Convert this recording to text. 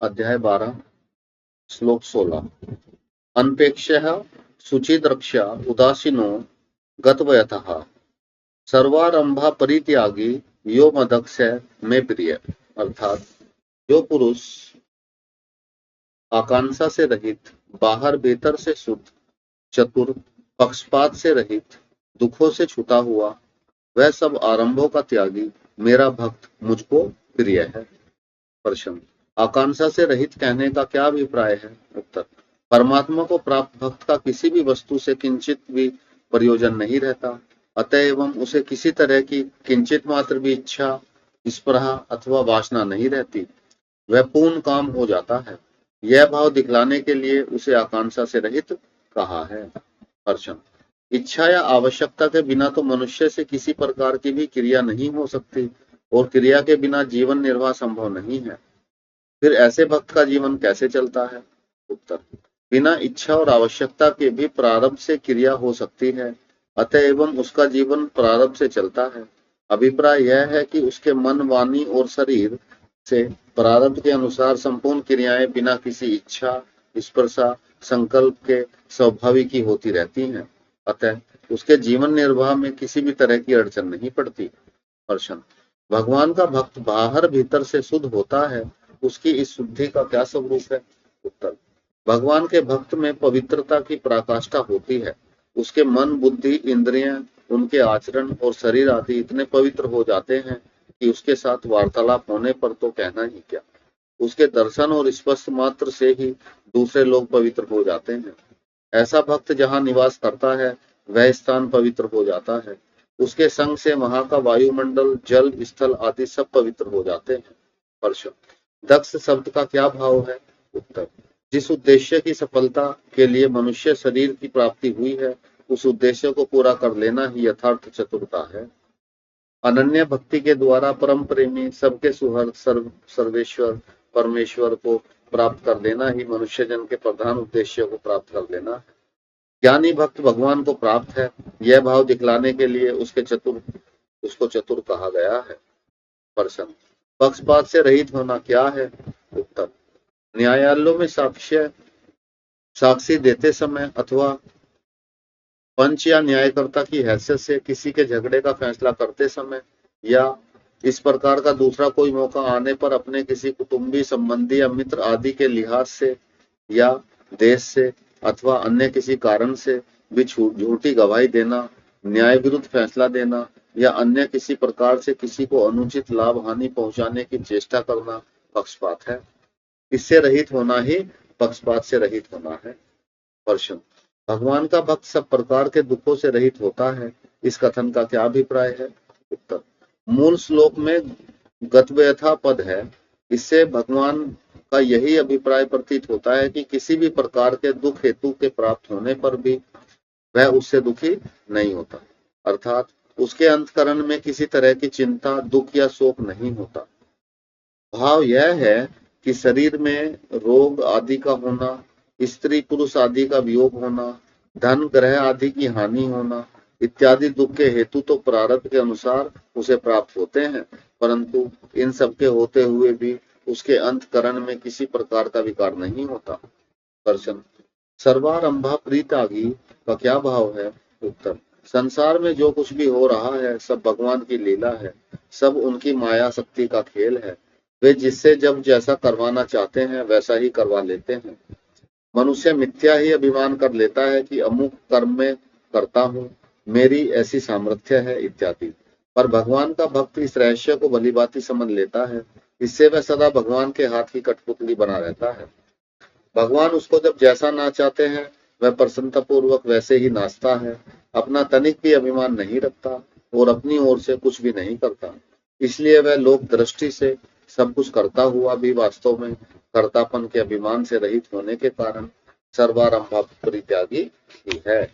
अध्याय 12 श्लोक 16। अनपेक्षः शुचिद्रक्ष्या उदासीनो गतवयतः सर्वारंभा परित्यागी यो मदक्ष में प्रिय। अर्थात जो पुरुष आकांक्षा से रहित, बाहर भीतर से शुद्ध, चतुर, पक्षपात से रहित, दुखों से छूटा हुआ, वह सब आरंभों का त्यागी मेरा भक्त मुझको प्रिय है। प्रश्न, आकांक्षा से रहित कहने का क्या अभिप्राय है? उत्तर, परमात्मा को प्राप्त भक्त का किसी भी वस्तु से किंचित भी प्रयोजन नहीं रहता, अतएव उसे किसी तरह की किंचित मात्र भी इच्छा, स्पृहा अथवा वासना नहीं रहती। वह पूर्ण काम हो जाता है। यह भाव दिखलाने के लिए उसे आकांक्षा से रहित कहा है। प्रश्न, इच्छा या आवश्यकता के बिना तो मनुष्य से किसी प्रकार की भी क्रिया नहीं हो सकती और क्रिया के बिना जीवन निर्वाह संभव नहीं है। फिर ऐसे भक्त का जीवन कैसे चलता है? उत्तर, बिना इच्छा और आवश्यकता के भी प्रारब्ध से क्रिया हो सकती है, अतएव उसका जीवन प्रारब्ध से चलता है। अभिप्राय यह है कि उसके मन, वाणी और शरीर से प्रारब्ध के अनुसार संपूर्ण क्रियाएं बिना किसी इच्छा, स्पर्शा, संकल्प के स्वाभाविक ही होती रहती हैं। अतः उसके जीवन निर्वाह में किसी भी तरह की अड़चन नहीं पड़ती। प्रश्न, भगवान का भक्त बाहर भीतर से शुद्ध होता है, उसकी इस शुद्धि का क्या स्वरूप है? उत्तर, भगवान के भक्त में पवित्रता की पराकाष्ठा होती है। उसके मन, बुद्धि, इंद्रियां, उनके आचरण और शरीर आदि इतने पवित्र हो जाते हैं कि उसके साथ वार्तालाप होने पर तो कहना ही क्या, उसके दर्शन और स्पर्श मात्र से ही दूसरे लोग पवित्र हो जाते हैं। ऐसा भक्त जहां निवास करता है वह स्थान पवित्र हो जाता है। उसके संग से वहां का वायुमंडल, जल, स्थल आदि सब पवित्र हो जाते हैं। प्रश्न, दक्ष शब्द का क्या भाव है? उत्तर, जिस उद्देश्य की सफलता के लिए मनुष्य शरीर की प्राप्ति हुई है, उस उद्देश्य को पूरा कर लेना ही यथार्थ चतुरता है। अनन्य भक्ति के द्वारा परम प्रेमी, सबके सुहृद, सर्वेश्वर परमेश्वर को प्राप्त कर लेना ही मनुष्य जन के प्रधान उद्देश्य को प्राप्त कर लेना है। ज्ञानी भक्त भगवान को प्राप्त है, यह भाव दिखलाने के लिए उसको चतुर कहा गया है। प्रश्न, पक्षपात से रहित होना क्या है? उत्तर, न्यायालयों में साक्षी देते समय अथवा पंच या न्यायकर्ता की हैसियत से किसी के झगड़े का फैसला करते समय या इस प्रकार का दूसरा कोई मौका आने पर अपने किसी कुटुंबी, संबंधी या मित्र आदि के लिहाज से या देश से अथवा अन्य किसी कारण से भी झूठी गवाही देना, न्याय विरुद्ध फैसला देना या अन्य किसी प्रकार से किसी को अनुचित लाभ हानि पहुंचाने की चेष्टा करना पक्षपात है। इससे रहित होना ही पक्षपात से रहित होना है। प्रश्न, भगवान का भक्त सब प्रकार के दुखों से रहित होता है, इस कथन का क्या अभिप्राय है? उत्तर, मूल श्लोक में गतव्यथा पद है। इससे भगवान का यही अभिप्राय प्रतीत होता है कि किसी भी प्रकार के दुख हेतु के प्राप्त होने पर भी वह उससे दुखी नहीं होता, अर्थात उसके अंतकरण में किसी तरह की चिंता, दुख या शोक नहीं होता। भाव यह है कि शरीर में रोग आदि का होना, स्त्री पुरुष आदि का वियोग होना, धन ग्रह आदि की हानि होना इत्यादि दुख के हेतु तो प्रारब्ध के अनुसार उसे प्राप्त होते हैं, परंतु इन सब के होते हुए भी उसके अंतकरण में किसी प्रकार का विकार नहीं होता। प्रश्न, सर्वारंभा प्रीतागी का क्या भाव है? उत्तर, संसार में जो कुछ भी हो रहा है सब भगवान की लीला है, सब उनकी माया शक्ति का खेल है। वे जिससे जब जैसा करवाना चाहते हैं वैसा ही करवा लेते हैं। मनुष्य मिथ्या ही अभिमान कर लेता है कि अमुक कर्म में करता हूँ, मेरी ऐसी सामर्थ्य है इत्यादि, पर भगवान का भक्त इस रहस्य को भलीभांति समझ लेता है। इससे वह सदा भगवान के हाथ की कठपुतली बना रहता है। भगवान उसको जब जैसा नाच चाहते हैं वह प्रसन्नता पूर्वक वैसे ही नाचता है, अपना तनिक भी अभिमान नहीं रखता और अपनी ओर से कुछ भी नहीं करता। इसलिए वह लोक दृष्टि से सब कुछ करता हुआ भी वास्तव में कर्तापन के अभिमान से रहित होने के कारण सर्वारंभा परित्यागी ही है।